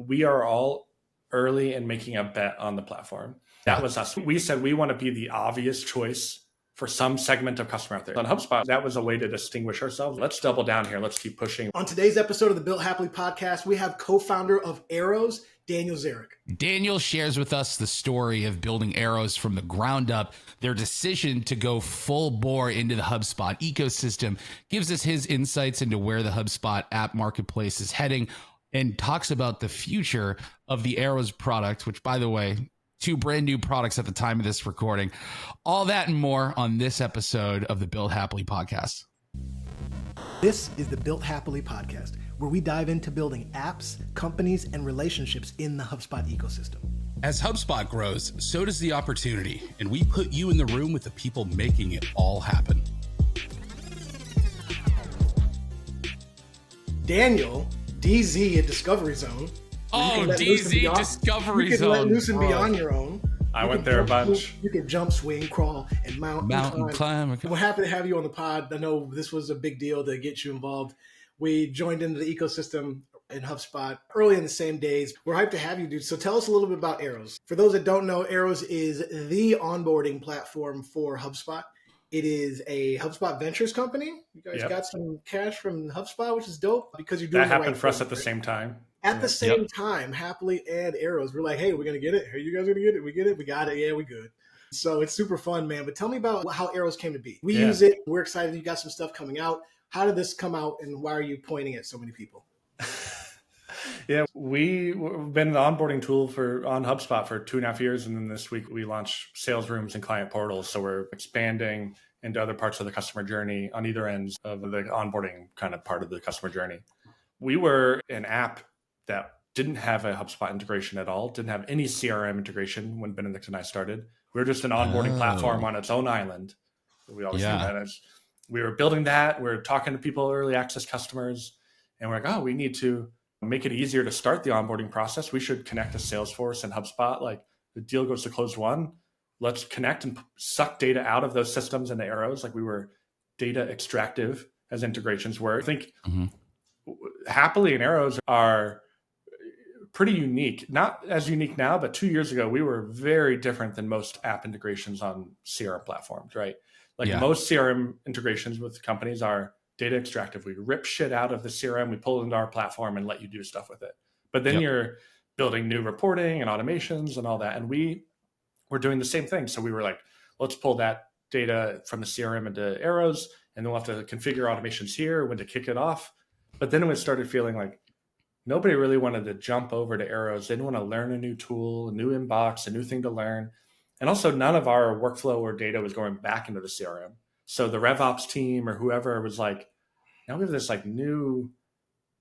we are all early in making a bet on the platform. That was us. We said we want to be the obvious choice for some segment of customer out there. On HubSpot, that was a way to distinguish ourselves. Let's double down here. Let's keep pushing. On today's episode of the Built Happily podcast, we have co-founder of Arrows, Daniel Zarick. Daniel shares with us the story of building Arrows from the ground up, their decision to go full bore into the HubSpot ecosystem, gives us his insights into where the HubSpot app marketplace is heading, and talks about the future of the Arrows product, which, by the way, 2 brand new products at the time of this recording. All that and more on this episode of the Built Happily podcast. This is the Built Happily podcast, where we dive into building apps, companies, and relationships in the HubSpot ecosystem. As HubSpot grows, so does the opportunity, and we put you in the room with the people making it all happen. Daniel, DZ at Discovery Zone. Oh, DZ Discovery Zone. You can let loose and be on your own. I went there a bunch. You can jump, swing, crawl, and mountain climb. We're happy to have you on the pod. I know this was a big deal to get you involved. We joined into the ecosystem in HubSpot early in the same days. We're hyped to have you, dude. So tell us a little bit about Arrows. For those that don't know, Arrows is the onboarding platform for HubSpot. It is a HubSpot Ventures company. You guys got some cash from HubSpot, which is dope because you're doing that happened for us at the same time. At the same time, Happily and Arrows, we're like, hey, we're going to get it. Are you guys going to get it? We get it. We got it. Yeah, we good. So it's super fun, man. But tell me about how Arrows came to be. We use it. We're excited. You got some stuff coming out. How did this come out, and why are you pointing at so many people? We've been an onboarding tool on HubSpot for 2.5 years. And then this week we launched sales rooms and client portals. So we're expanding into other parts of the customer journey on either ends of the onboarding kind of part of the customer journey. We were an app that didn't have a HubSpot integration at all, didn't have any CRM integration when Benedict and I started. We were just an onboarding platform on its own island. We always knew that as we were building that. We were talking to people, early access customers, and we're like, we need to make it easier to start the onboarding process. We should connect to Salesforce and HubSpot. Like the deal goes to close one. Let's connect and suck data out of those systems into Arrows. Like we were data extractive as integrations were. I think Happily and Arrows are pretty unique. Not as unique now, but 2 years ago, we were very different than most app integrations on CRM platforms, right? Most CRM integrations with companies are data extractive. We rip shit out of the CRM, we pull it into our platform and let you do stuff with it. But then you're building new reporting and automations and all that. And we were doing the same thing. So we were like, let's pull that data from the CRM into Arrows, and then we'll have to configure automations here, when to kick it off. But then we started feeling like nobody really wanted to jump over to Arrows. They didn't want to learn a new tool, a new inbox, a new thing to learn. And also none of our workflow or data was going back into the CRM. So the RevOps team or whoever was like, now we have this like new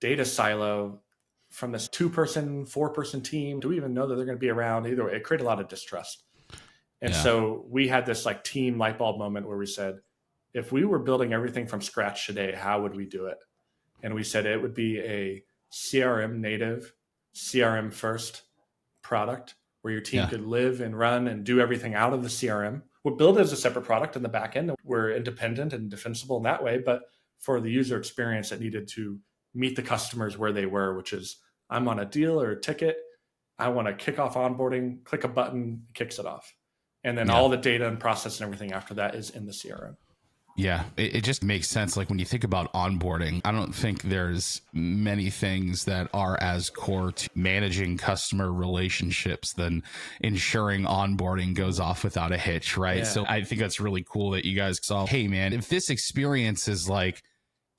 data silo from this 2-person, 4-person team. Do we even know that they're going to be around? Either way, it created a lot of distrust. And so we had this like team light bulb moment where we said, if we were building everything from scratch today, how would we do it? And we said it would be a CRM-native, CRM-First product where your team could live and run and do everything out of the CRM. We'll build it as a separate product in the back end. We're independent and defensible in that way. But for the user experience, it needed to meet the customers where they were, which is I'm on a deal or a ticket. I want to kick off onboarding, click a button, it kicks it off. And then all the data and process and everything after that is in the CRM. Yeah, it just makes sense. Like when you think about onboarding, I don't think there's many things that are as core to managing customer relationships than ensuring onboarding goes off without a hitch, right? Yeah. So I think that's really cool that you guys saw, hey man, if this experience is like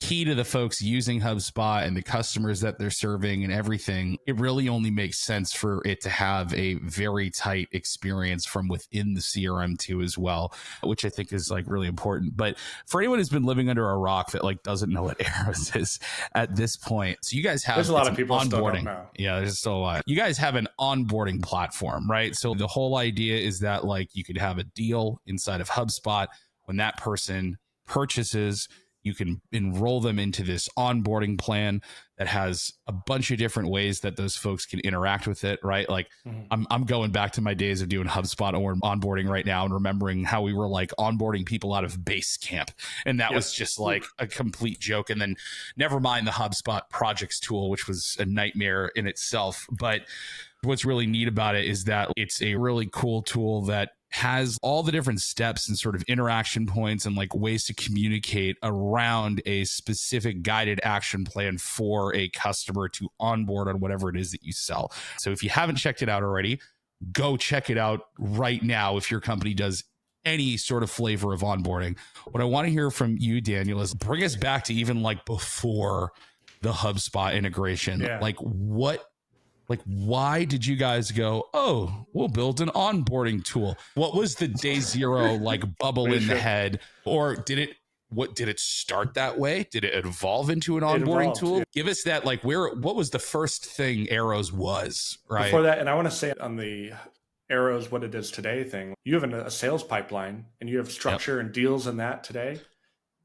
key to the folks using HubSpot and the customers that they're serving and everything, it really only makes sense for it to have a very tight experience from within the CRM too as well, which I think is like really important. But for anyone who's been living under a rock that like doesn't know what Arrows is at this point, so you guys have there's a lot of people onboarding. Still don't know. Yeah, there's still a lot. You guys have an onboarding platform, right? So the whole idea is that like you could have a deal inside of HubSpot when that person purchases. You can enroll them into this onboarding plan that has a bunch of different ways that those folks can interact with it, right? Like I'm going back to my days of doing HubSpot or onboarding right now and remembering how we were like onboarding people out of base camp. And that was just like a complete joke. And then never mind the HubSpot projects tool, which was a nightmare in itself. But what's really neat about it is that it's a really cool tool that has all the different steps and sort of interaction points and like ways to communicate around a specific guided action plan for a customer to onboard on whatever it is that you sell. So if you haven't checked it out already, go check it out right now. If your company does any sort of flavor of onboarding, what I want to hear from you, Daniel, is bring us back to even like before the HubSpot integration. Like, why did you guys go, oh, we'll build an onboarding tool? What was the day zero like bubble in the head? Or did it start that way? Did it evolve into an onboarding tool? Yeah. Give us that, like, what was the first thing Arrows was, right? Before that, and I want to say on the Arrows, what it is today thing, you have a sales pipeline and you have structure and deals in that today.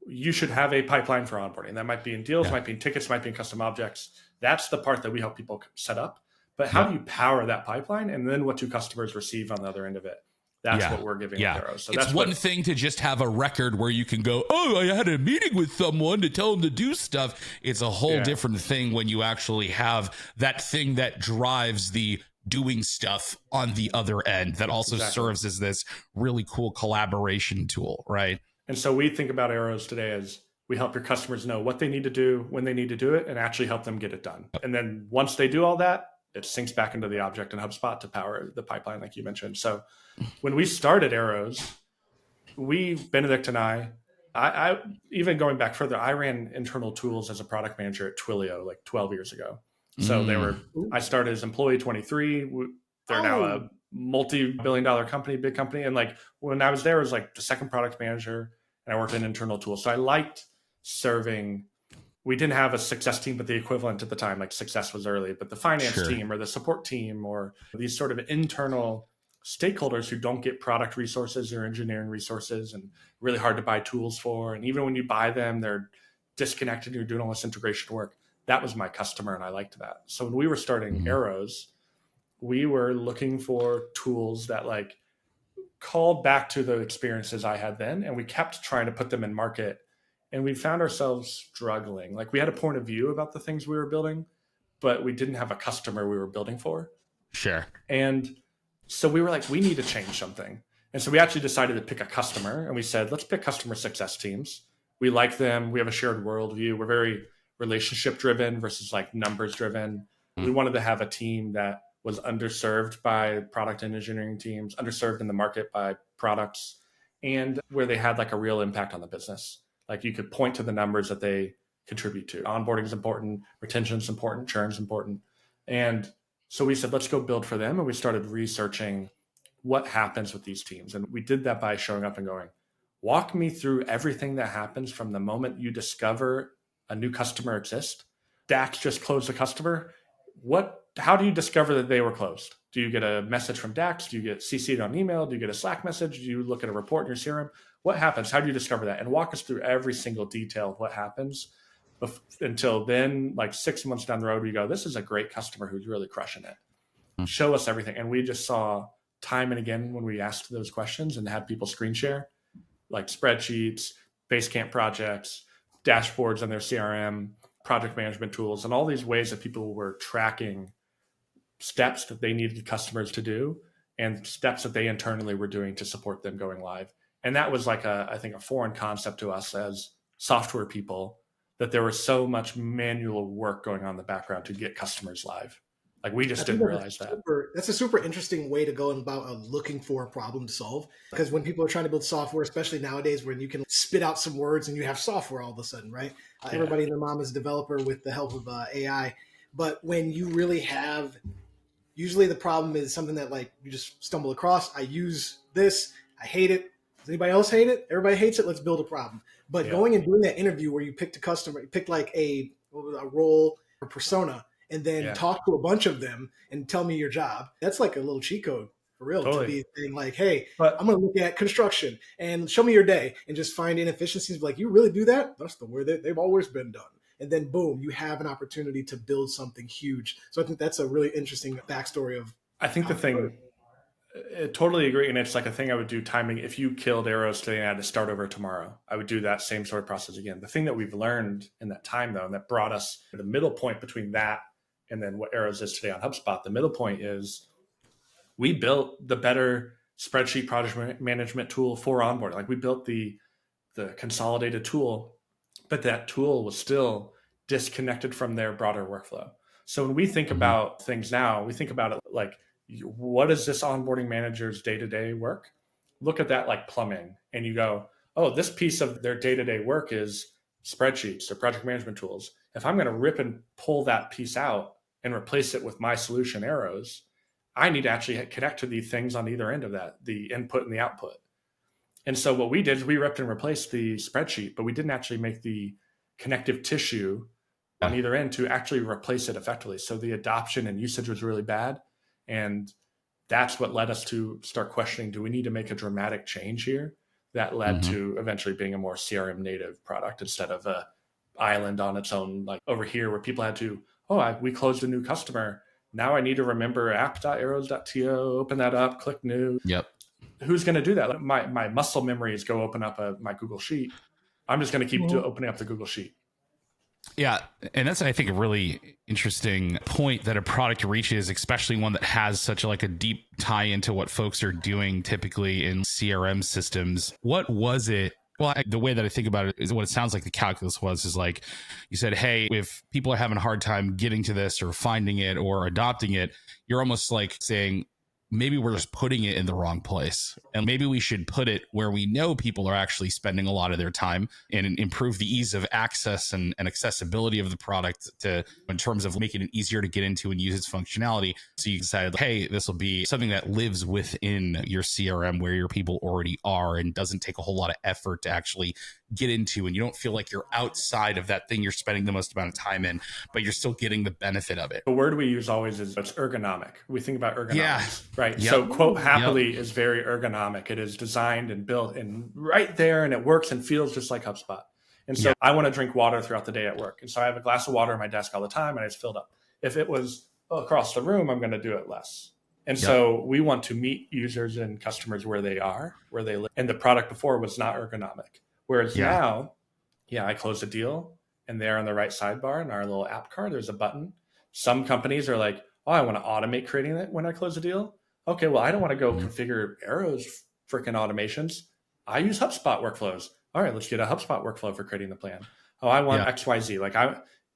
You should have a pipeline for onboarding. That might be in deals, might be in tickets, might be in custom objects. That's the part that we help people set up. But how do you power that pipeline? And then what do customers receive on the other end of it? That's what we're giving with Arrows. So it's one thing to just have a record where you can go, oh, I had a meeting with someone to tell them to do stuff. It's a whole different thing when you actually have that thing that drives the doing stuff on the other end that also serves as this really cool collaboration tool, right? And so we think about Arrows today as we help your customers know what they need to do, when they need to do it, and actually help them get it done. And then once they do all that, it syncs back into the object in HubSpot to power the pipeline, like you mentioned. So when we started Arrows, Benedict and I even going back further, I ran internal tools as a product manager at Twilio like 12 years ago. So I started as employee 23. They're now a multi-billion-dollar company, big company. And like when I was there, I was like the second product manager and I worked in internal tools. So I liked serving. We didn't have a success team, but the equivalent at the time, like success was early, but the finance team or the support team or these sort of internal stakeholders who don't get product resources or engineering resources and really hard to buy tools for. And even when you buy them, they're disconnected. You're doing all this integration work. That was my customer. And I liked that. So when we were starting Arrows, we were looking for tools that like called back to the experiences I had then. And we kept trying to put them in market. And we found ourselves struggling. Like we had a point of view about the things we were building, but we didn't have a customer we were building for. Sure. And so we were like, we need to change something. And so we actually decided to pick a customer and we said, let's pick customer success teams. We like them. We have a shared worldview. We're very relationship driven versus like numbers driven. We wanted to have a team that was underserved by product and engineering teams, underserved in the market by products, and where they had like a real impact on the business. Like you could point to the numbers that they contribute to. Onboarding is important, retention is important, churn is important. And so we said, let's go build for them. And we started researching what happens with these teams. And we did that by showing up and going, walk me through everything that happens from the moment you discover a new customer exists. Dax just closed a customer. How do you discover that they were closed? Do you get a message from Dax? Do you get CC'd on email? Do you get a Slack message? Do you look at a report in your CRM? What happens? How do you discover that? And walk us through every single detail of what happens until then, like 6 months down the road, we go, this is a great customer who's really crushing it. Show us everything. And we just saw time and again when we asked those questions and had people screen share, like spreadsheets, Basecamp projects, dashboards on their CRM, project management tools, and all these ways that people were tracking steps that they needed customers to do and steps that they internally were doing to support them going live. And that was like I think a foreign concept to us as software people, that there was so much manual work going on in the background to get customers live. Like we just didn't realize that. That's a super interesting way to go about looking for a problem to solve. Because when people are trying to build software, especially nowadays when you can spit out some words and you have software all of a sudden, right? Everybody and their mom is a developer with the help of AI. But when you really have, usually the problem is something that like you just stumble across. I use this. I hate it. Does anybody else hate it? Everybody hates it. Let's build a problem. But going and doing that interview where you picked a customer, you picked like a role or persona, and then talk to a bunch of them and tell me your job. That's like a little cheat code for real, to Totally. be saying like, hey, I'm But going to look at construction and show me your day and just find inefficiencies. Like, you really do that? That's the way that they've always been done. And then boom, you have an opportunity to build something huge. So I think that's a really interesting backstory of I think how the it started. thing, I totally agree. And it's like a thing I would do timing. If you killed arrows today and I had to start over tomorrow, I would do that same sort of process again. The thing that we've learned in that time, though, and that brought us to the middle point between that and then what arrows is today on HubSpot, the middle point is we built the better spreadsheet project management tool for onboarding. Like we built the consolidated tool, but that tool was still disconnected from their broader workflow. So when we think about things now, we think about it like, what is this onboarding manager's day-to-day work? Look at that like plumbing, and you go, oh, this piece of their day-to-day work is spreadsheets or project management tools. If I'm going to rip and pull that piece out and replace it with my solution arrows, I need to actually connect to the things on either end of that, the input and the output. And so what we did is we ripped and replaced the spreadsheet, but we didn't actually make the connective tissue on either end to actually replace it effectively. So the adoption and usage was really bad. And that's what led us to start questioning, do we need to make a dramatic change here? That led to eventually being a more CRM-native product instead of a island on its own, like over here where people had to, we closed a new customer. Now I need to remember app.arrows.to, open that up, click new. Yep. Who's going to do that? My muscle memory is go open up my Google Sheet. I'm just going to keep opening up the Google Sheet. Yeah. And that's, I think, a really interesting point that a product reaches, especially one that has such a deep tie into what folks are doing typically in CRM systems. What was it? Well, the way that I think about it is what it sounds like the calculus was is like you said, hey, if people are having a hard time getting to this or finding it or adopting it, you're almost like saying, maybe we're just putting it in the wrong place. And maybe we should put it where we know people are actually spending a lot of their time and improve the ease of access and accessibility of the product in terms of making it easier to get into and use its functionality. So you decided, hey, this will be something that lives within your CRM where your people already are and doesn't take a whole lot of effort to actually get into, and you don't feel like you're outside of that thing you're spending the most amount of time in, but you're still getting the benefit of it. The word we use always is it's ergonomic. We think about ergonomics, right? Yep. So quote, happily is very ergonomic. It is designed and built and right there, and it works and feels just like HubSpot. And so I want to drink water throughout the day at work. And so I have a glass of water on my desk all the time and it's filled up. If it was across the room, I'm going to do it less. And so we want to meet users and customers where they are, where they live. And the product before was not ergonomic. Whereas now, I close a deal and there on the right sidebar in our little app card, there's a button. Some companies are like, oh, I want to automate creating it when I close a deal. Okay, well, I don't want to go configure Arrow's freaking automations. I use HubSpot workflows. All right, let's get a HubSpot workflow for creating the plan. Oh, I want XYZ. Like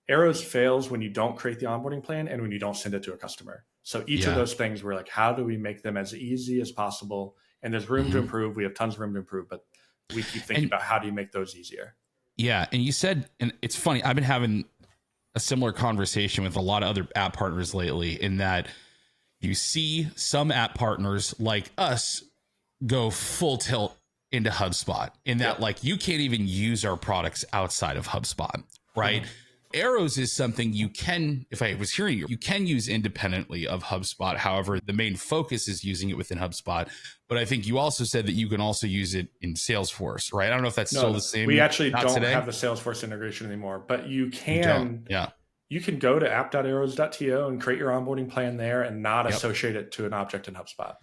Arrows fails when you don't create the onboarding plan and when you don't send it to a customer. So each of those things, we're like, how do we make them as easy as possible? And there's room to improve. We have tons of room to improve, but we keep thinking about how do you make those easier? Yeah. And you said, and it's funny, I've been having a similar conversation with a lot of other app partners lately in that you see some app partners like us go full tilt into HubSpot in that like you can't even use our products outside of HubSpot, right? Arrows is something you can, if I was hearing you can use independently of HubSpot. However, the main focus is using it within HubSpot. But I think you also said that you can also use it in Salesforce, right? I don't know if that's still the same. We actually don't today. have the Salesforce integration anymore, but you can. You can go to app.arrows.to and create your onboarding plan there and not associate it to an object in HubSpot.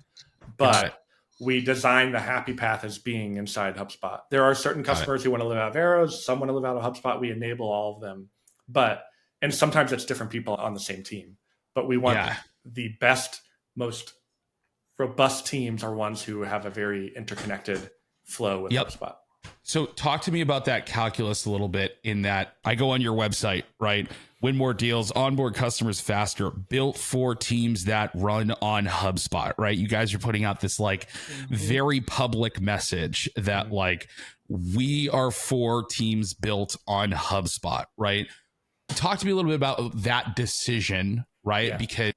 But we design the happy path as being inside HubSpot. There are certain customers who want to live out of Arrows, some want to live out of HubSpot. We enable all of them. And sometimes it's different people on the same team. But we want the best, most robust teams are ones who have a very interconnected flow with HubSpot. So talk to me about that calculus a little bit in that I go on your website, right? Win more deals, onboard customers faster, built for teams that run on HubSpot, right? You guys are putting out this very public message that we are for teams built on HubSpot, right? Talk to me a little bit about that decision, right? Yeah. Because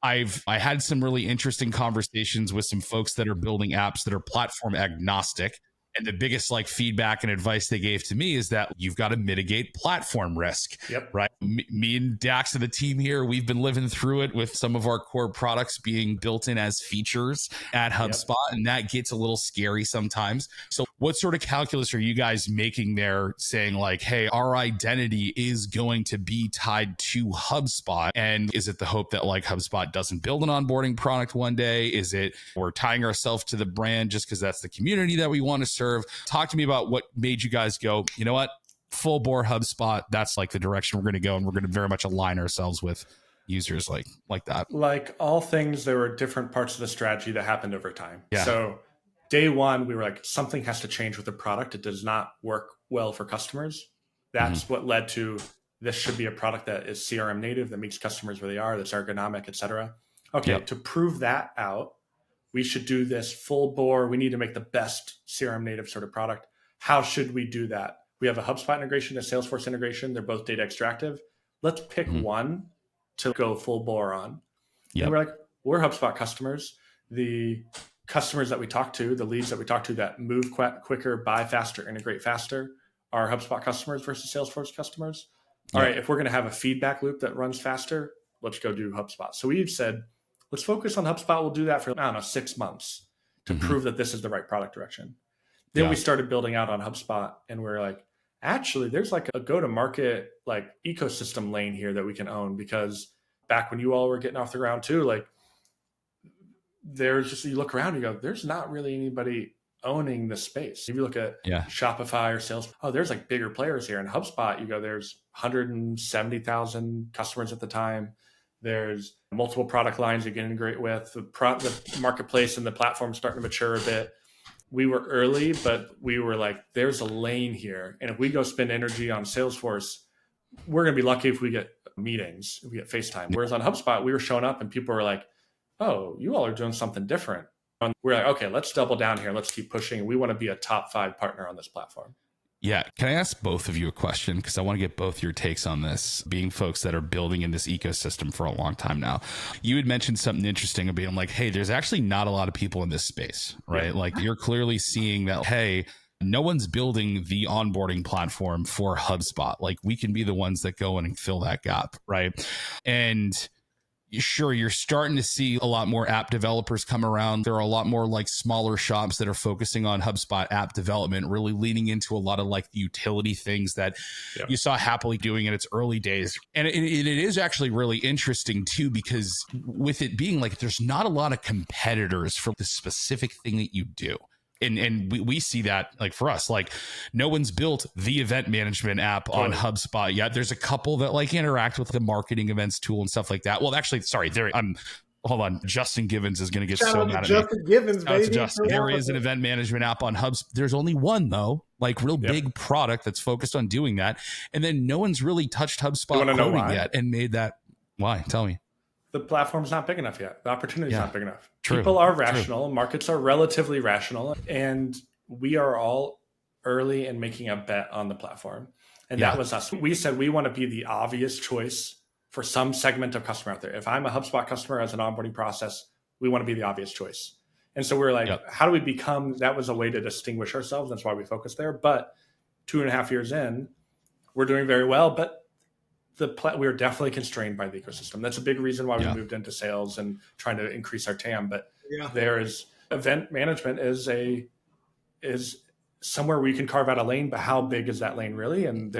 I had some really interesting conversations with some folks that are building apps that are platform agnostic. And the biggest feedback and advice they gave to me is that you've got to mitigate platform risk, right? Me and Dax and the team here, we've been living through it with some of our core products being built in as features at HubSpot, and that gets a little scary sometimes. So what sort of calculus are you guys making there, saying like, hey, our identity is going to be tied to HubSpot? And is it the hope that like HubSpot doesn't build an onboarding product one day? Is it we're tying ourselves to the brand just because that's the community that we want to serve? Talk to me about what made you guys go, you know what? Full bore HubSpot, that's like the direction we're going to go, and we're going to very much align ourselves with users like that. Like all things, there were different parts of the strategy that happened over time. Yeah. So day one, we were like, something has to change with the product. It does not work well for customers. That's what led to this should be a product that is CRM native, that meets customers where they are, that's ergonomic, et cetera. Okay, to prove that out, we should do this full bore. We need to make the best CRM native sort of product. How should we do that? We have a HubSpot integration, a Salesforce integration. They're both data extractive. Let's pick one to go full bore on. And we're like, we're HubSpot customers. The customers that we talk to, the leads that we talk to that move quicker, buy faster, integrate faster, are HubSpot customers versus Salesforce customers. All right, if we're going to have a feedback loop that runs faster, let's go do HubSpot. So we've said, let's focus on HubSpot. We'll do that for, I don't know, 6 months to prove that this is the right product direction. Then we started building out on HubSpot, and we're like, actually, there's like a go-to-market like ecosystem lane here that we can own, because back when you all were getting off the ground too, like there's just, you look around and you go, there's not really anybody owning the space. If you look at Shopify or Sales, there's like bigger players here. In HubSpot, you go, there's 170,000 customers at the time. There's multiple product lines you can integrate with. The marketplace and the platform starting to mature a bit. We were early, but we were like, there's a lane here. And if we go spend energy on Salesforce, we're going to be lucky if we get meetings, if we get FaceTime. Whereas on HubSpot, we were showing up and people were like, oh, you all are doing something different. And we're like, okay, let's double down here. Let's keep pushing. We want to be a top 5 partner on this platform. Yeah. Can I ask both of you a question? Because I want to get both your takes on this, being folks that are building in this ecosystem for a long time now. You had mentioned something interesting about, I'm like, hey, there's actually not a lot of people in this space, right? Yeah. Like you're clearly seeing that, hey, no one's building the onboarding platform for HubSpot. Like we can be the ones that go in and fill that gap, right? And sure, you're starting to see a lot more app developers come around. There are a lot more like smaller shops that are focusing on HubSpot app development, really leaning into a lot of like the utility things that you saw Hapily doing in its early days. And it is actually really interesting too, because with it being like, there's not a lot of competitors for the specific thing that you do. And we see that like for us, like no one's built the event management app on HubSpot yet. There's a couple that like interact with the marketing events tool and stuff like that. Well, actually, sorry, hold on. Justin Givens is going to get so mad at me. Justin Givens, baby. Justin. There is an event management app on HubSpot. There's only one though, like real big product that's focused on doing that. And then no one's really touched HubSpot coding yet and made that. Why? Tell me. The platform's not big enough yet. The opportunity's not big enough. True. People are rational. Markets are relatively rational. And we are all early in making a bet on the platform. And that was us. We said we want to be the obvious choice for some segment of customer out there. If I'm a HubSpot customer as an onboarding process, we want to be the obvious choice. And so we're like, how do we become, that was a way to distinguish ourselves. That's why we focused there. But 2.5 years in, we're doing very well. But we're definitely constrained by the ecosystem. That's a big reason why we moved into sales and trying to increase our TAM. But there is event management is somewhere where you can carve out a lane, but how big is that lane really? And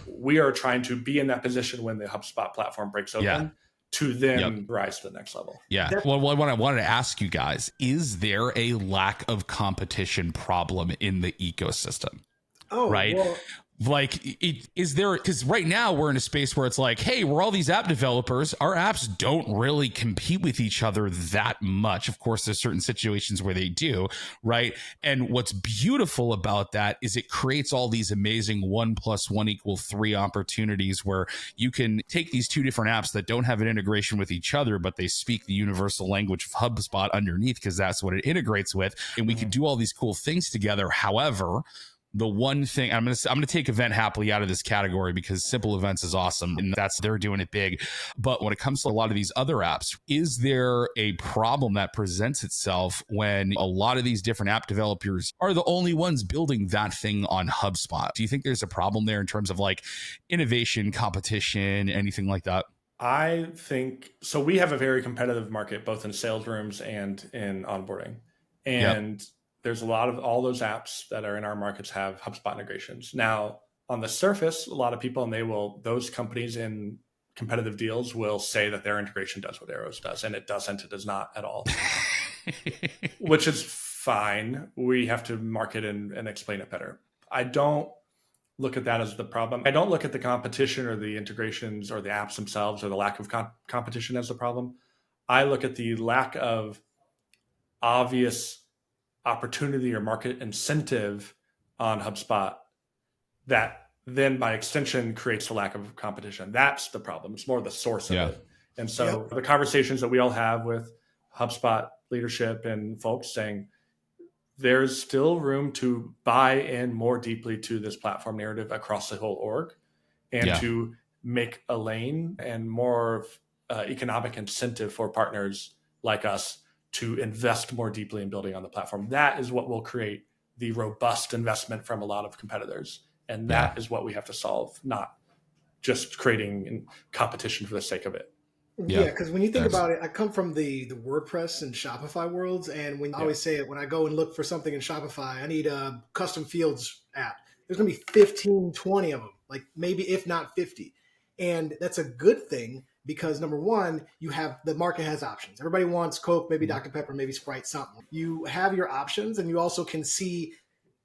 we are trying to be in that position when the HubSpot platform breaks open to then rise to the next level. Yeah. Well, what I wanted to ask you guys, is there a lack of competition problem in the ecosystem? Oh, right. Well, like, is there, because right now we're in a space where it's like, hey, we're all these app developers. Our apps don't really compete with each other that much. Of course, there's certain situations where they do, right? And what's beautiful about that is it creates all these amazing 1 + 1 = 3 opportunities where you can take these two different apps that don't have an integration with each other, but they speak the universal language of HubSpot underneath because that's what it integrates with. And we can do all these cool things together. However, the one thing I'm gonna take Event Happily out of this category because Simple Events is awesome and they're doing it big. But when it comes to a lot of these other apps, is there a problem that presents itself when a lot of these different app developers are the only ones building that thing on HubSpot? Do you think there's a problem there in terms of like innovation, competition, anything like that? I think so. We have a very competitive market, both in sales rooms and in onboarding. And there's a lot of all those apps that are in our markets have HubSpot integrations. Now, on the surface, a lot of people, those companies in competitive deals will say that their integration does what Arrows does, and it doesn't. It does not at all, which is fine. We have to market and explain it better. I don't look at that as the problem. I don't look at the competition or the integrations or the apps themselves or the lack of competition as the problem. I look at the lack of obvious opportunity or market incentive on HubSpot that then by extension creates the lack of competition. That's the problem. It's more the source of it. And so the conversations that we all have with HubSpot leadership and folks saying, there's still room to buy in more deeply to this platform narrative across the whole org and to make a lane and more economic incentive for partners like us to invest more deeply in building on the platform. That is what will create the robust investment from a lot of competitors. And that is what we have to solve, not just creating competition for the sake of it. Yeah, because when you think about it, I come from the WordPress and Shopify worlds, and when I always say it, when I go and look for something in Shopify, I need a custom fields app. There's going to be 15, 20 of them, like maybe if not 50. And that's a good thing because number one, the market has options. Everybody wants Coke, maybe Dr. Pepper, maybe Sprite, something. You have your options, and you also can see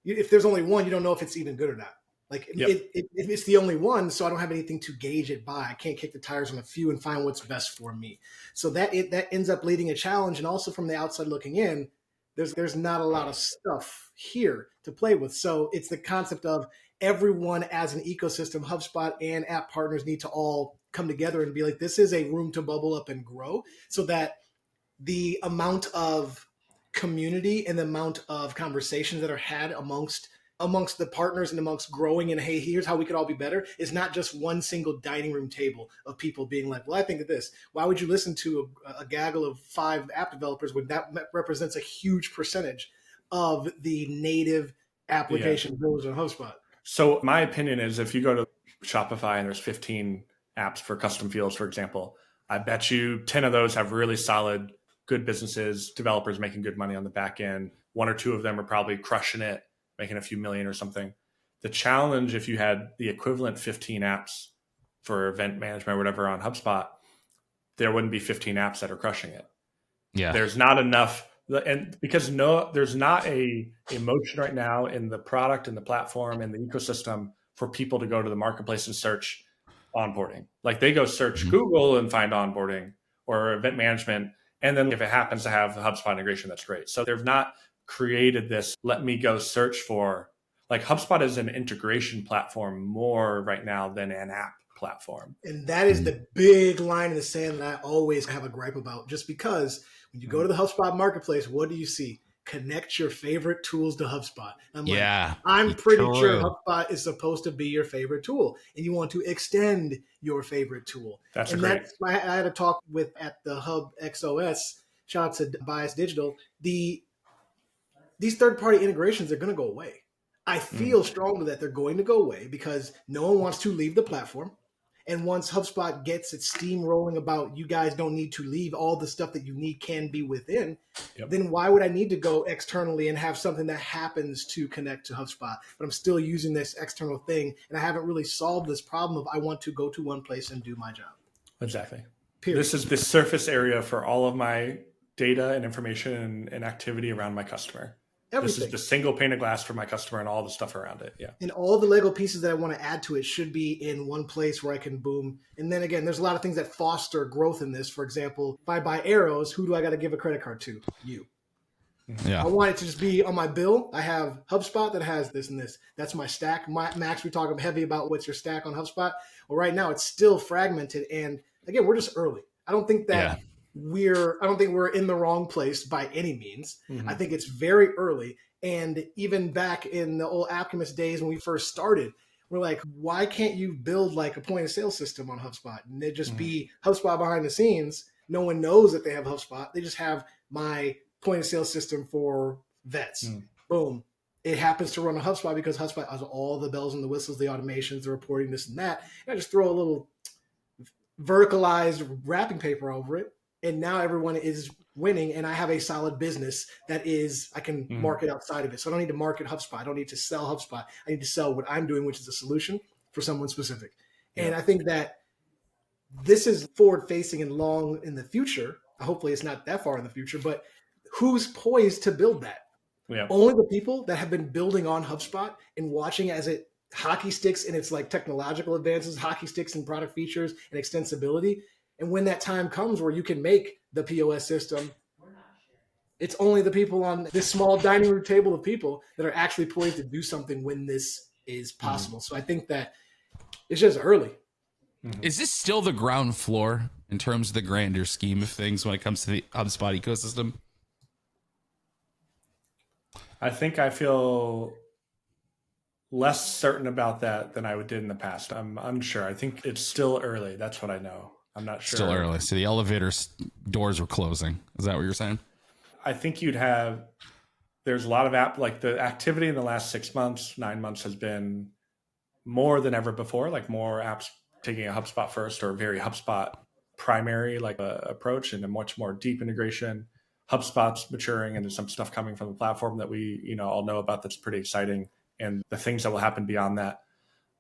if there's only one, you don't know if it's even good or not. Like it's the only one, so I don't have anything to gauge it by. I can't kick the tires on a few and find what's best for me. So that ends up leading a challenge. And also from the outside looking in, there's not a lot of stuff here to play with. So it's the concept of everyone as an ecosystem, HubSpot and app partners need to all come together and be like, this is a room to bubble up and grow, so that the amount of community and the amount of conversations that are had amongst the partners and amongst growing and, hey, here's how we could all be better, is not just one single dining room table of people being like, well, I think of this. Why would you listen to a gaggle of 5 app developers when that represents a huge percentage of the native application builders on HubSpot? So my opinion is if you go to Shopify and there's 15 apps for custom fields, for example, I bet you 10 of those have really solid, good businesses, developers making good money on the back end. 1 or 2 of them are probably crushing it, making a few million or something. The challenge, if you had the equivalent 15 apps for event management or whatever on HubSpot, there wouldn't be 15 apps that are crushing it. Yeah. There's not enough. And because there's not a emotion right now in the product and the platform and the ecosystem for people to go to the marketplace and search onboarding. Like they go search Google and find onboarding or event management. And then if it happens to have the HubSpot integration, that's great. So they've not created this, let me go search for, like HubSpot is an integration platform more right now than an app platform. And that is the big line in the sand that I always have a gripe about, just because when you go to the HubSpot marketplace, what do you see? Connect your favorite tools to HubSpot. I'm pretty sure HubSpot is supposed to be your favorite tool, and you want to extend your favorite tool. That's great. I had a talk at the Hub XOS. Shout out to Bias Digital. These third-party integrations are going to go away. I feel strongly that they're going to go away because no one wants to leave the platform. And once HubSpot gets its steam rolling about you guys don't need to leave, all the stuff that you need can be within, then why would I need to go externally and have something that happens to connect to HubSpot? But I'm still using this external thing, and I haven't really solved this problem of I want to go to one place and do my job. Exactly. Period. This is the surface area for all of my data and information and activity around my customer. Everything. This is the single pane of glass for my customer and all the stuff around it. Yeah. And all the Lego pieces that I want to add to it should be in one place where I can boom. And then again, there's a lot of things that foster growth in this. For example, if I buy arrows, who do I got to give a credit card to? You. Yeah. I want it to just be on my bill. I have HubSpot that has this and this. That's my stack. Max, we talk heavy about what's your stack on HubSpot. Well, right now it's still fragmented. And again, we're just early. I don't think that I don't think we're in the wrong place by any means. Mhm. I think it's very early. And even back in the old Alchemist days when we first started, we're like, why can't you build like a point of sale system on HubSpot? And it just be HubSpot behind the scenes. No one knows that they have HubSpot. They just have my point of sale system for vets. Boom. It happens to run on HubSpot because HubSpot has all the bells and the whistles, the automations, the reporting, this and that. And I just throw a little verticalized wrapping paper over it. And now everyone is winning, and I have a solid business that is, I can market outside of it. So I don't need to market HubSpot. I don't need to sell HubSpot. I need to sell what I'm doing, which is a solution for someone specific. And I think that this is forward facing and long in the future. Hopefully it's not that far in the future, but who's poised to build that? Yeah. Only the people that have been building on HubSpot and watching as it hockey sticks in its like technological advances, hockey sticks in product features and extensibility. And when that time comes where you can make the POS system, it's only the people on this small dining room table of people that are actually poised to do something when this is possible. So I think that it's just early. Is this still the ground floor in terms of the grander scheme of things when it comes to the HubSpot ecosystem? I think I feel less certain about that than I did in the past. I'm unsure. I think it's still early. That's what I know. I'm not sure. Still early. So the elevator doors were closing. Is that what you're saying? I think there's a lot of like the activity in the last 6 months, 9 months has been more than ever before, like more apps taking a HubSpot first or very HubSpot primary like approach and a much more deep integration. HubSpot's maturing and there's some stuff coming from the platform that we all know about that's pretty exciting. And the things that will happen beyond that,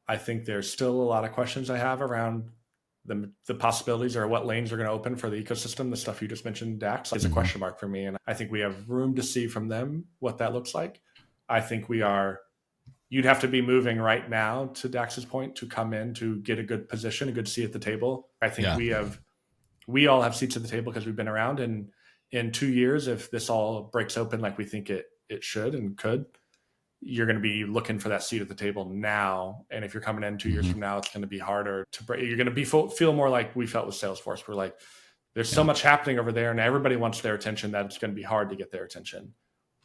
I think there's still a lot of questions I have around the possibilities or what lanes are going to open for the ecosystem. The stuff you just mentioned, Dax, is a question mark for me. And I think we have room to see from them what that looks like. I think you'd have to be moving right now, to Dax's point, to come in to get a good position, a good seat at the table. I think we all have seats at the table because we've been around. And in 2 years, if this all breaks open like we think it should and could, you're going to be looking for that seat at the table now. And if you're coming in 2 years from now, it's going to be harder to break. You're going to feel more like we felt with Salesforce. We're like, there's so much happening over there and everybody wants their attention that it's going to be hard to get their attention.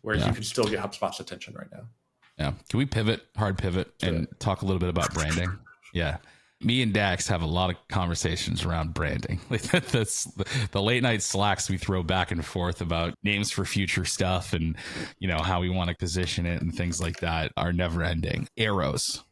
Whereas you can still get HubSpot's attention right now. Yeah. Can we hard pivot and talk a little bit about branding? Yeah. Me and Dax have a lot of conversations around branding. Like the late night slacks we throw back and forth about names for future stuff and, how we want to position it and things like that are never ending. Arrows.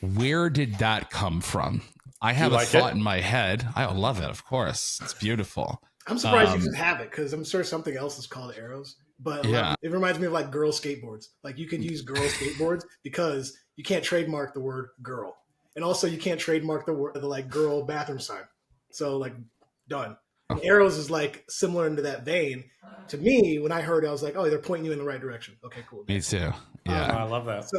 Where did that come from? I have a thought in my head. I love it. Of course. It's beautiful. I'm surprised you just have it because I'm sure something else is called arrows. But it reminds me of like girl skateboards. Like you can use girl skateboards because you can't trademark the word girl. And also you can't trademark the like girl bathroom sign. So like done. And arrows is like similar into that vein. To me, when I heard it, I was like, oh, they're pointing you in the right direction. Okay, cool. Me too. Yeah. I love that.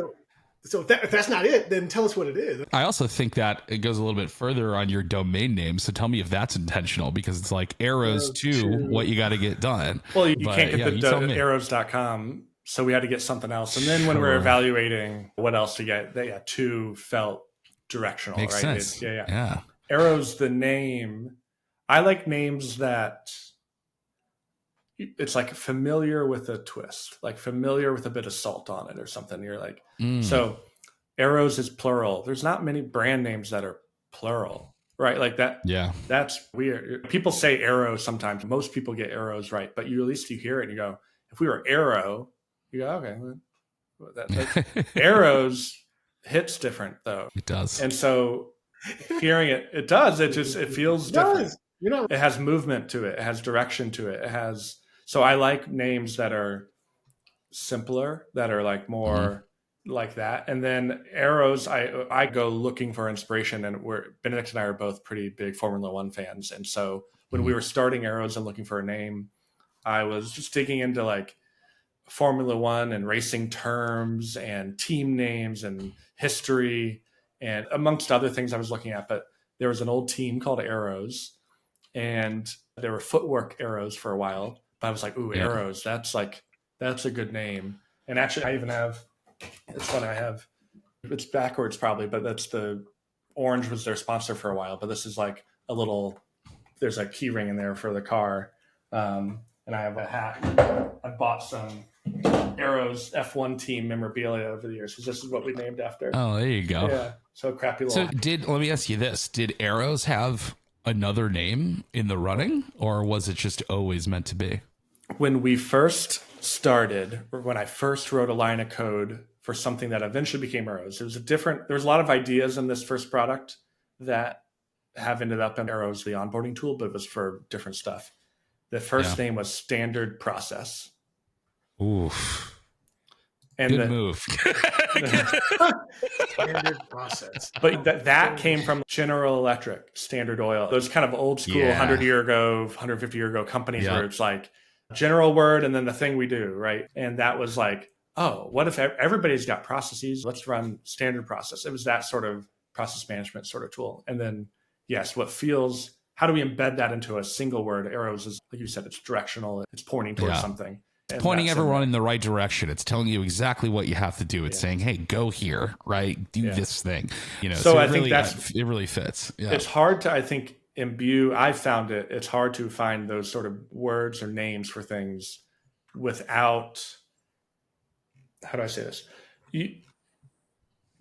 So if that's not it, then tell us what it is. I also think that it goes a little bit further on your domain name. So tell me if that's intentional because it's like arrows to what you got to get done. Well, you can't get the arrows.com. So we had to get something else. And then when we're evaluating what else to get, two felt directional. Makes right? sense. Yeah. Arrows, the name. I like names that it's like familiar with a twist, like familiar with a bit of salt on it or something. You're like, so arrows is plural. There's not many brand names that are plural, right? Like that. Yeah. That's weird. People say arrow sometimes. Most people get arrows right, but at least you hear it and you go, if we were arrow, you go, okay. That arrows hits different though. It does. And so hearing it does. It feels different. It has movement to it. It has direction to it. So I like names that are simpler, that are like more like that. And then arrows, I go looking for inspiration, and Benedict and I are both pretty big Formula One fans. And so when we were starting arrows and looking for a name, I was just digging into like Formula One and racing terms and team names and history and amongst other things I was looking at. But there was an old team called Arrows, and there were footwork arrows for a while. But I was like, ooh, Arrows, that's a good name. And actually I even have, it's funny, it's backwards probably, but that's the orange was their sponsor for a while. But this is like there's a key ring in there for the car. And I have a hat. I bought some Arrows F1 team memorabilia over the years because this is what we named after. Oh, there you go. Yeah. So crappy little. So let me ask you this. Did Arrows have another name in the running, or was it just always meant to be? When we first started, or when I first wrote a line of code for something that eventually became Arrows, there's a lot of ideas in this first product that have ended up in Arrows, the onboarding tool, but it was for different stuff. The first name was Standard Process. Oof. And good move. Standard Process. But that came from General Electric, Standard Oil. Those kind of old school 100-year ago, 150-year ago companies where it's like general word and then the thing we do, right? And that was like, oh, what if everybody's got processes? Let's run Standard Process. It was that sort of process management sort of tool. And then, yes, how do we embed that into a single word? Arrows is, like you said, it's directional. It's pointing towards something. It's pointing everyone in the right direction. It's telling you exactly what you have to do. It's saying, hey, go here, right? Do this thing. So I think think it really fits. Yeah. It's hard to, I think, imbue. I found it's hard to find those sort of words or names for things without, how do I say this?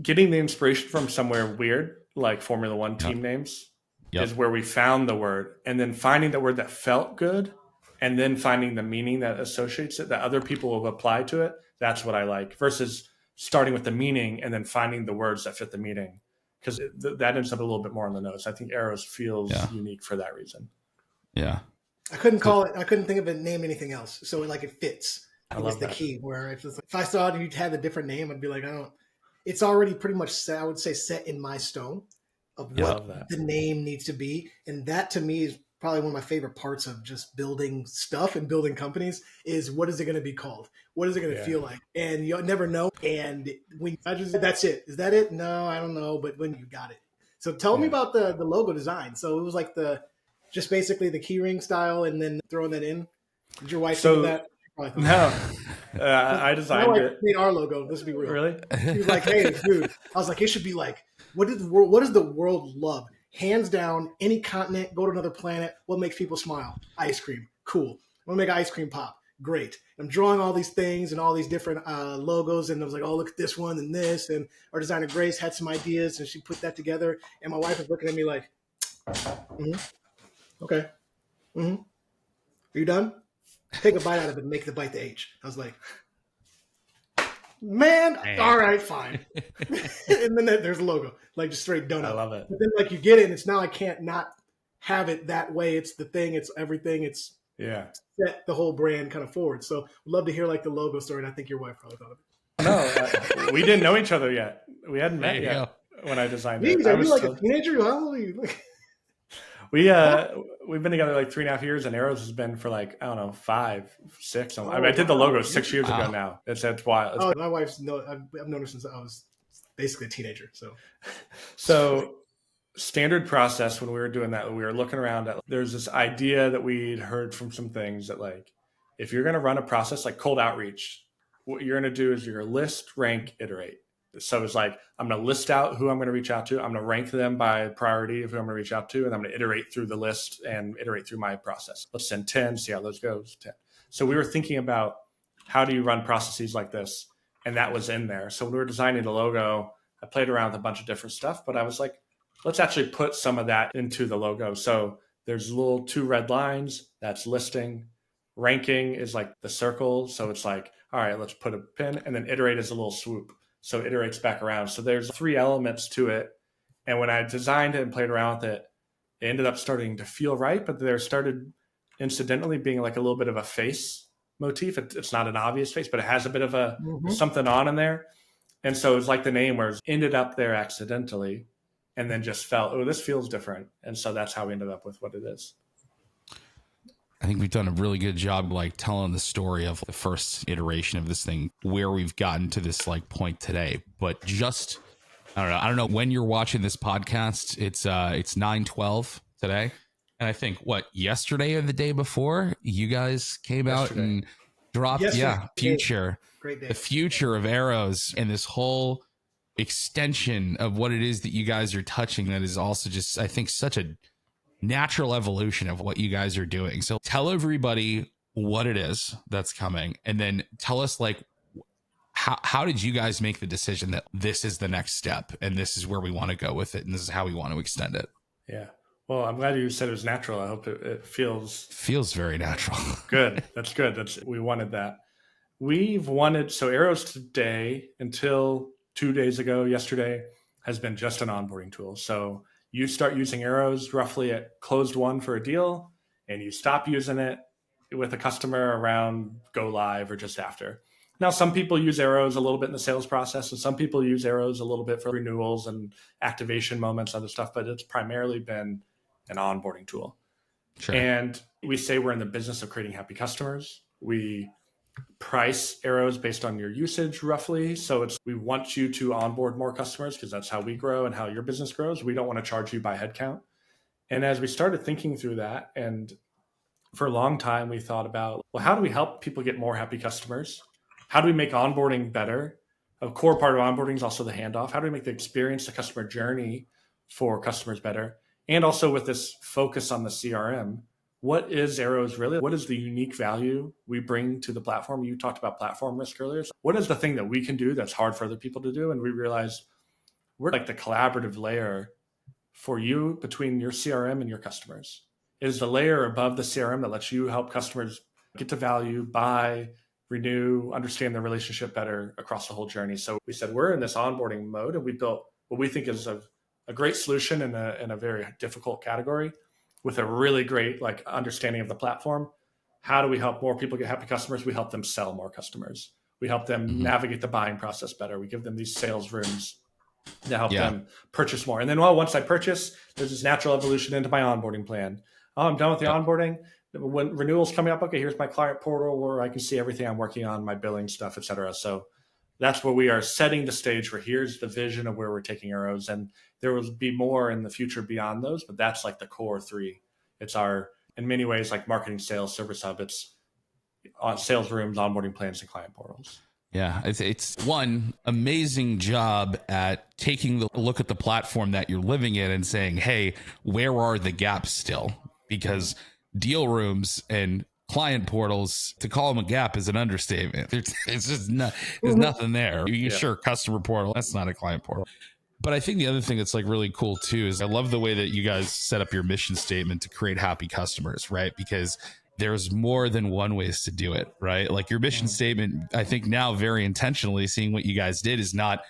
Getting the inspiration from somewhere weird, like Formula One team names, is where we found the word, and then finding the word that felt good, and then finding the meaning that associates it, that other people will apply to it. That's what I like, versus starting with the meaning and then finding the words that fit the meaning, because that ends up a little bit more on the nose. I think Arrows feels unique for that reason. Yeah. I couldn't think of it, name anything else. So it fits. I love the key where if I saw you had a different name, I'd be like, it's already pretty much set, I would say, set in my stone of what the name needs to be. And that to me is probably one of my favorite parts of just building stuff and building companies is, what is it going to be called? What is it going to feel like? And you'll never know. And when that's it. Is that it? No, I don't know. But when you got it. So tell me about the logo design. So it was like just basically the keyring style and then throwing that in. Did your wife do that? No, I designed it. Made our logo. Let's be real. Really? She was like, "Hey, dude," I was like, "It should be like, what does the world love? Hands down, any continent, go to another planet. What makes people smile? Ice cream. Cool. I want to make ice cream pop. Great." I'm drawing all these things and all these different logos, and I was like, "Oh, look at this one and this." And our designer Grace had some ideas, and she put that together. And my wife was looking at me like, "Okay, are you done? Take a bite out of it and make the bite the H." I was like, man, all right, fine. And then there's a logo, like just straight donut. I love it. But then you get it, and it's now I can't not have it that way. It's the thing, it's everything. It's set the whole brand kind of forward. So we'd love to hear the logo story, and I think your wife probably thought of it. No, we didn't know each other yet. We hadn't met yet when I designed it. Are you a teenager? How old are you? We've been together 3.5 years, and Arrows has been for 5, 6. I did the logo 6 years ago now. It's wild. My wife's I've known her since I was basically a teenager. So Standard Process, when we were doing that, we were looking around at, there's this idea that we'd heard from some things that if you're going to run a process like cold outreach, what you're going to do is you're going to list, rank, iterate. So it's I'm going to list out who I'm going to reach out to. I'm going to rank them by priority of who I'm going to reach out to. And I'm going to iterate through the list and iterate through my process. Let's send 10, see how those goes. 10. So we were thinking about how do you run processes like this? And that was in there. So when we were designing the logo, I played around with a bunch of different stuff, but I was like, let's actually put some of that into the logo. So there's little 2 red lines. That's listing. Ranking is the circle. So it's all right, let's put a pin. And then iterate is a little swoop. So it iterates back around. So there's 3 elements to it. And when I designed it and played around with it, it ended up starting to feel right. But there started incidentally being a little bit of a face motif. It's not an obvious face, but it has a bit of a something on in there. And so it's the name where it ended up there accidentally and then just felt, oh, this feels different. And so that's how we ended up with what it is. I think we've done a really good job telling the story of the first iteration of this thing, where we've gotten to this point today. But just, I don't know when you're watching this podcast. It's 9/12 today. And I think yesterday or the day before, you guys came out and dropped future. Great day. The future of Arrows and this whole extension of what it is that you guys are touching that is also just, I think, such a natural evolution of what you guys are doing. So tell everybody what it is that's coming, and then tell us like how did you guys make the decision that this is the next step and this is where we want to go with it and this is how we want to extend it? Yeah. Well, I'm glad you said it was natural. I hope it feels very natural. Good. That's good. We wanted that. So Arrows today until 2 days ago, yesterday, has been just an onboarding tool. So you start using Arrows roughly at closed one for a deal, and you stop using it with a customer around go live or just after. Now, some people use Arrows a little bit in the sales process, and some people use Arrows a little bit for renewals and activation moments, other stuff, but it's primarily been an onboarding tool. Sure. And we say we're in the business of creating happy customers. We price Arrows based on your usage roughly. So we want you to onboard more customers because that's how we grow and how your business grows. We don't want to charge you by headcount. And as we started thinking through that, and for a long time, we thought about, well, how do we help people get more happy customers? How do we make onboarding better? A core part of onboarding is also the handoff. How do we make the experience, the customer journey for customers better? And also with this focus on the CRM, what is Arrows really? What is the unique value we bring to the platform? You talked about platform risk earlier. So what is the thing that we can do that's hard for other people to do? And we realized we're like the collaborative layer for you between your CRM and your customers. It is the layer above the CRM that lets you help customers get to value, buy, renew, understand the relationship better across the whole journey. So we said we're in this onboarding mode, and we built what we think is a great solution in a very difficult category with a really great like understanding of the platform. How do we help more people get happy customers? We help them sell more customers. We help them navigate the buying process better. We give them these sales rooms to help them purchase more. And then, once I purchase, there's this natural evolution into my onboarding plan. Oh, I'm done with the onboarding. When renewals coming up, okay, here's my client portal where I can see everything I'm working on, my billing stuff, et cetera. So that's where we are setting the stage for here's the vision of where we're taking Arrows. And there will be more in the future beyond those, but that's like the core three. It's our, in many ways, like marketing, sales, service hub. It's on sales rooms, onboarding plans, and client portals. Yeah, it's one amazing job at taking the look at the platform that you're living in and saying, hey, where are the gaps still? Because deal rooms and client portals, to call them a gap is an understatement. It's just there's nothing there. Sure, customer portal, that's not a client portal. But I think the other thing that's like really cool too is I love the way that you guys set up your mission statement to create happy customers, right? Because there's more than one ways to do it, right? Like your mission statement, I think now very intentionally seeing what you guys did is not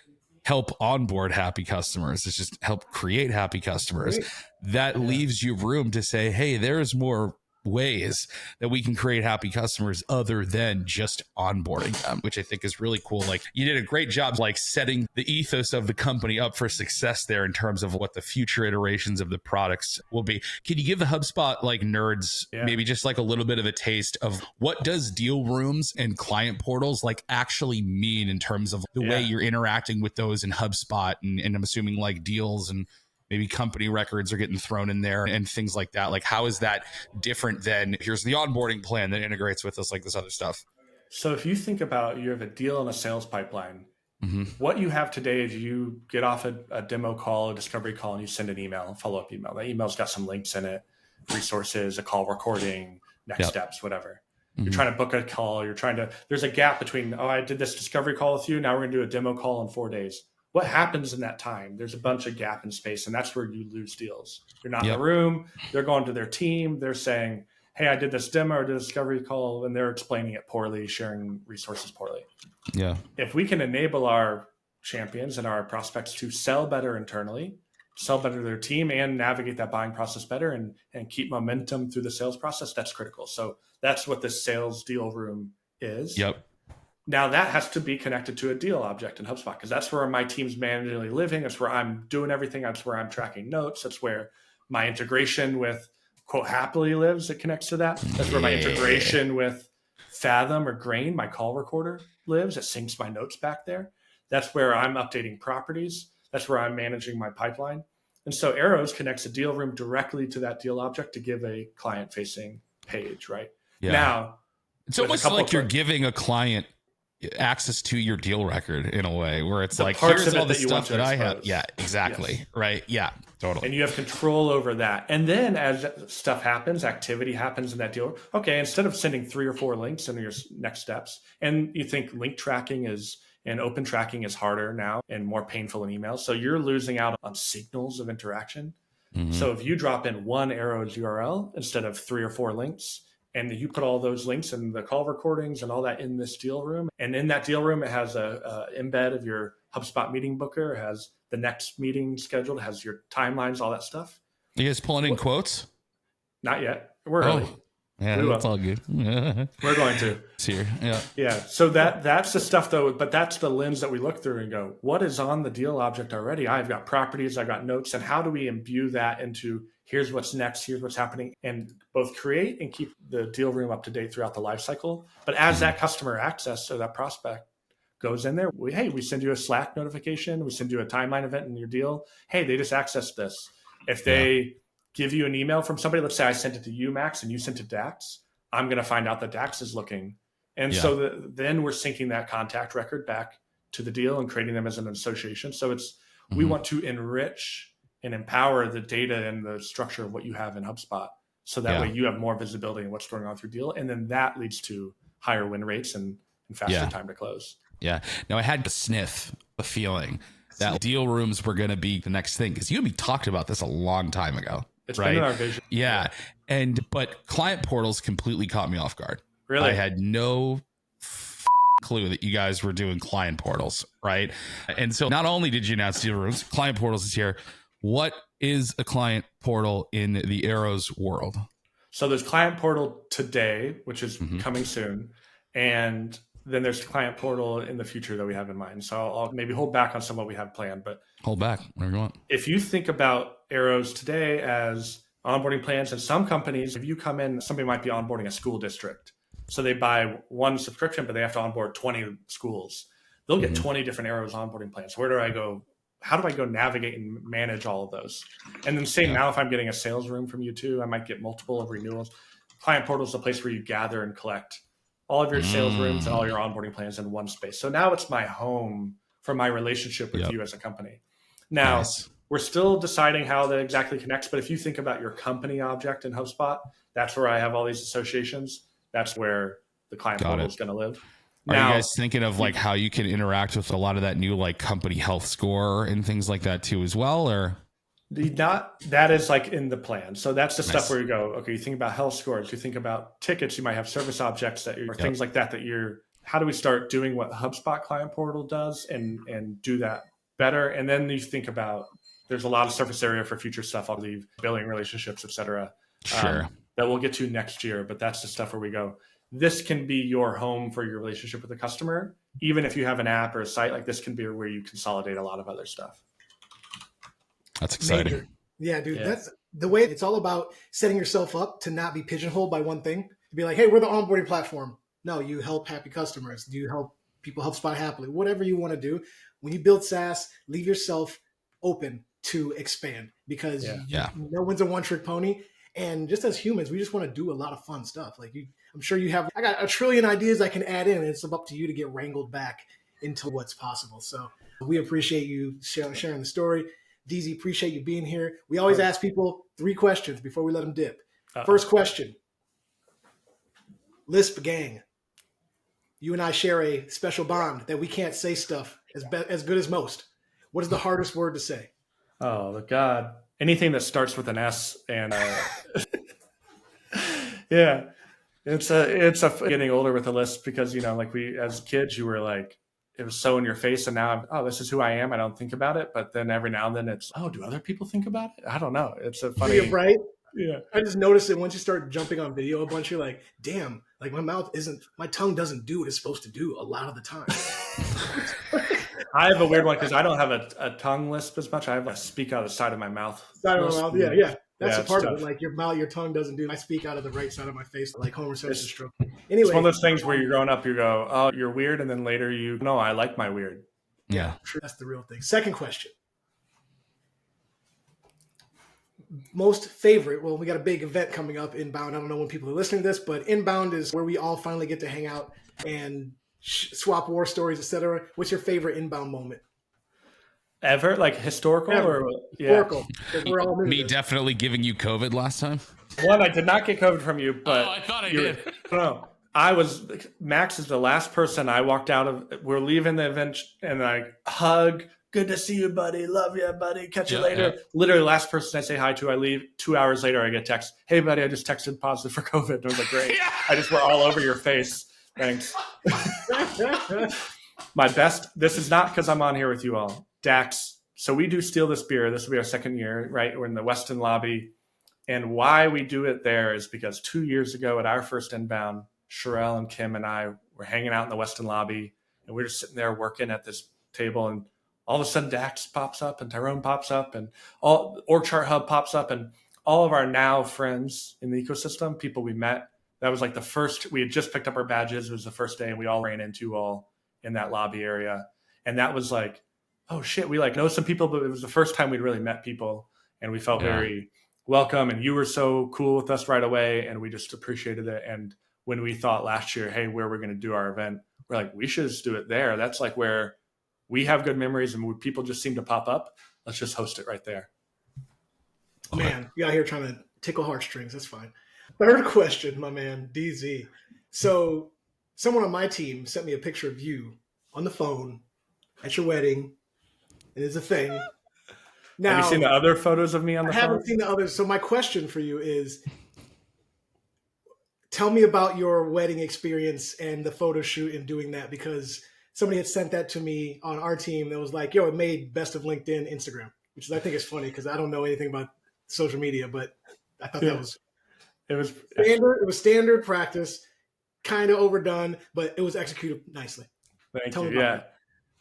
help onboard happy customers. It's just help create happy customers. Great. That leaves you room to say, hey, there's more ways that we can create happy customers other than just onboarding them, which I think is really cool. Like you did a great job like setting the ethos of the company up for success there in terms of what the future iterations of the products will be. Can you give the HubSpot like nerds maybe just like a little bit of a taste of what does deal rooms and client portals like actually mean in terms of the way you're interacting with those in HubSpot and I'm assuming like deals and maybe company records are getting thrown in there and things like that. Like, how is that different than here's the onboarding plan that integrates with us like this other stuff? So if you think about you have a deal and a sales pipeline, what you have today is you get off a demo call, a discovery call, and you send an email, a follow-up email. That email's got some links in it, resources, a call recording, next steps, whatever. You're trying to book a call. There's a gap between, I did this discovery call with you. Now we're going to do a demo call in 4 days. What happens in that time? There's a bunch of gap in space, and that's where you lose deals. You're not in the room. They're going to their team. They're saying, hey, I did this demo or did a discovery call, and they're explaining it poorly, sharing resources poorly. Yeah. If we can enable our champions and our prospects to sell better internally, sell better to their team, and navigate that buying process better and keep momentum through the sales process, that's critical. So that's what the sales deal room is. Yep. Now that has to be connected to a deal object in HubSpot because that's where my team's manually living. That's where I'm doing everything. That's where I'm tracking notes. That's where my integration with quote hapily lives. It connects to that. That's where my integration with Fathom or Grain, my call recorder, lives. It syncs my notes back there. That's where I'm updating properties. That's where I'm managing my pipeline. And so Arrows connects a deal room directly to that deal object to give a client-facing page, right? Yeah. Now, it's almost like you're giving a client access to your deal record in a way where it's The like, parts here's of it all the that you want stuff to that I have. expose. Yeah, exactly. Yes. Right. Yeah, totally. And you have control over that. And then as stuff happens, activity happens in that deal. Okay, instead of sending 3 or 4 links in your next steps, and you think link tracking and open tracking is harder now and more painful in emails. So you're losing out on signals of interaction. So if you drop in one Arrows URL instead of 3 or 4 links, and you put all those links and the call recordings and all that in this deal room, and in that deal room, it has a embed of your HubSpot meeting booker, it has the next meeting scheduled, it has your timelines, all that stuff. You guys pulling in quotes? Not yet. We're early. Yeah, We that's will. all good. We're going to. It's here. Yeah. Yeah. So that's the stuff though, but that's the lens that we look through and go, what is on the deal object already? I've got properties, I've got notes, and how do we imbue that into here's what's next, here's what's happening, and both create and keep the deal room up to date throughout the life cycle. But as that customer access or that prospect goes in there, we send you a Slack notification, we send you a timeline event in your deal. Hey, they just accessed this. If they give you an email from somebody, let's say I sent it to you, Max, and you sent it to Dax, I'm going to find out that Dax is looking. And so then we're syncing that contact record back to the deal and creating them as an association. So we want to enrich and empower the data and the structure of what you have in HubSpot. So that way you have more visibility in what's going on through deal. And then that leads to higher win rates and faster time to close. Yeah. Now I had to sniff the feeling that deal rooms were going to be the next thing. Cause you and me talked about this a long time ago. It's been in our vision. Yeah. But client portals completely caught me off guard. Really? I had no clue that you guys were doing client portals. Right. And so not only did you announce deal rooms, client portals is here. What is a client portal in the Arrows world? So there's client portal today, which is coming soon. And then there's client portal in the future that we have in mind. So I'll maybe hold back on some of what we have planned, but hold back whatever you want. If you think about Arrows today as onboarding plans, and some companies, if you come in, somebody might be onboarding a school district. So they buy one subscription, but they have to onboard 20 schools. They'll get 20 different Arrows onboarding plans. Where do I go? How do I go navigate and manage all of those? And then same now, if I'm getting a sales room from you too, I might get multiple of renewals. Client portal is the place where you gather and collect all of your sales rooms and all your onboarding plans in one space. So now it's my home for my relationship with you as a company. Now, we're still deciding how that exactly connects, but if you think about your company object in HubSpot, that's where I have all these associations. That's where the client portal is going to live. Are you guys thinking of like how you can interact with a lot of that new like company health score and things like that too as well? Or that is like in the plan. So that's the stuff where you go, okay, you think about health scores, you think about tickets, you might have service objects or things like that how do we start doing what HubSpot client portal does and do that better? And then you think about, there's a lot of surface area for future stuff, I'll leave billing relationships, et cetera, that we'll get to next year. But that's the stuff where we go, this can be your home for your relationship with the customer. Even if you have an app or a site, like this can be where you consolidate a lot of other stuff. That's exciting. Major. Yeah, dude, that's the way it's all about setting yourself up to not be pigeonholed by one thing. To be like, hey, we're the onboarding platform. No, you help happy customers. You help people HubSpot happily, whatever you want to do. When you build SaaS, leave yourself open to expand because no one's a one-trick pony. And just as humans, we just want to do a lot of fun stuff. Like I'm sure I got a trillion ideas I can add in, and it's up to you to get wrangled back into what's possible. So we appreciate you sharing the story. DZ, appreciate you being here. We always ask people 3 questions before we let them dip. First question, Lisp gang. You and I share a special bond that we can't say stuff as good as most. What is the hardest word to say? Oh, God. Anything that starts with an S and it's getting older with the list because, like we, as kids, you were like, it was so in your face. And now this is who I am. I don't think about it. But then every now and then it's, do other people think about it? I don't know. It's a funny, right? Yeah. I just noticed that once you start jumping on video a bunch, you're like, damn, like my tongue doesn't do what it's supposed to do a lot of the time. I have a weird one because I don't have a tongue lisp as much. I have a speak out of the side of my mouth. Side of my mouth, yeah. That's a part of it. Like your tongue doesn't do. I speak out of the right side of my face, like Homer Simpson stroke. Anyway, it's one of those things where you're growing up, you go, oh, you're weird, and then later no, I like my weird. Yeah, that's the real thing. Second question. Most favorite, well, we got a big event coming up, Inbound. I don't know when people are listening to this, but Inbound is where we all finally get to hang out and swap war stories, etc. What's your favorite inbound moment? Ever, like historical Ever. or Historical. 'Cause we're all new to Me this. definitely giving you COVID last time. One, I did not get COVID from you, but I thought I you- did. No, I was Max is the last person I walked out of. We're leaving the event and I hug. Good to see you, buddy. Love you, buddy. Catch you later. Yeah. Literally, last person I say hi to, I leave. 2 hours later, I get text. Hey, buddy, I just texted positive for COVID. And I was like, great. Yeah. I just were all over your face. Thanks. My best. This is not because I'm on here with you all. Dax. So we do Steal This Beer. This will be our second year, right? We're in the Weston lobby. And why we do it there is because 2 years ago at our first inbound, Sherelle and Kim and I were hanging out in the Weston lobby, and we were just sitting there working at this table, and all of a sudden Dax pops up and Tyrone pops up and all OrgChart Hub pops up, and all of our now friends in the ecosystem, people we met, that was like the first, we had just picked up our badges. It was the first day, and we all ran into all in that lobby area. And that was like, oh shit, we like know some people, but it was the first time we'd really met people, and we felt very welcome. And you were so cool with us right away, and we just appreciated it. And when we thought last year, hey, where we're going to do our event, we're like, we should just do it there. That's like where we have good memories, and where people just seem to pop up. Let's just host it right there. Man, you out here trying to tickle heartstrings. That's fine. Third question, my man, DZ. So someone on my team sent me a picture of you on the phone at your wedding. It is a thing. Now, Have you seen the other photos of me on the I phone? haven't seen the others. So my question for you is, tell me about your wedding experience and the photo shoot and doing that, because somebody had sent that to me on our team that was like, yo, it made best of LinkedIn, Instagram, which is, I think is funny because I don't know anything about social media, but I thought that was standard. It was standard practice, kind of overdone, but it was executed nicely. Thank Tell you. me about Yeah. that.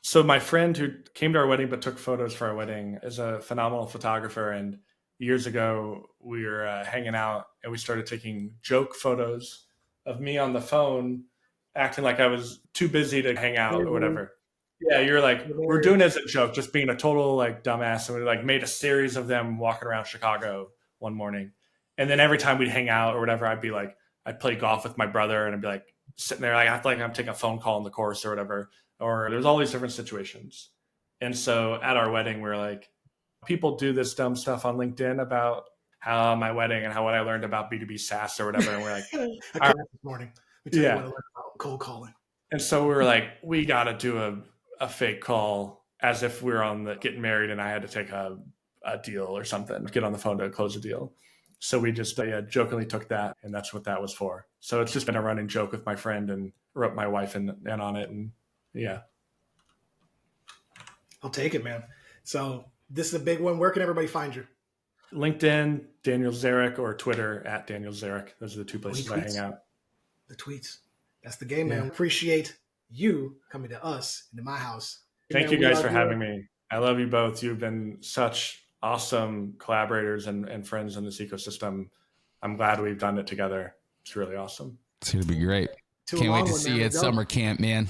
So my friend who came to our wedding but took photos for our wedding is a phenomenal photographer. And years ago, we were hanging out, and we started taking joke photos of me on the phone, acting like I was too busy to hang out or whatever. Yeah, you're like, we're doing it as a joke, just being a total like dumbass. And we like made a series of them walking around Chicago one morning. And then every time we'd hang out or whatever, I'd play golf with my brother, and I'd be like sitting there, like I feel like I'm taking a phone call in the course or whatever. Or there's all these different situations. And so at our wedding, we're like, people do this dumb stuff on LinkedIn about how my wedding and what I learned about B2B SaaS or whatever. And we're like, I came this morning. We tell you what I learned about cold calling. And so we were like, we got to do a fake call as if we were on the getting married and I had to take a deal or something, get on the phone to close a deal. So we just jokingly took that, and that's what that was for. So it's just been a running joke with my friend, and wrote my wife in on it. And yeah. I'll take it, man. So this is a big one. Where can everybody find you? LinkedIn, Daniel Zarick, or Twitter at Daniel Zarick. Those are the two places I hang out. The tweets. That's the game, man. Appreciate you coming to us, into my house. Thank you guys for having me. I love you both. You've been such awesome collaborators and friends in this ecosystem. I'm glad we've done it together. It's really awesome. It's going to be great. Can't wait to see you at summer camp, man.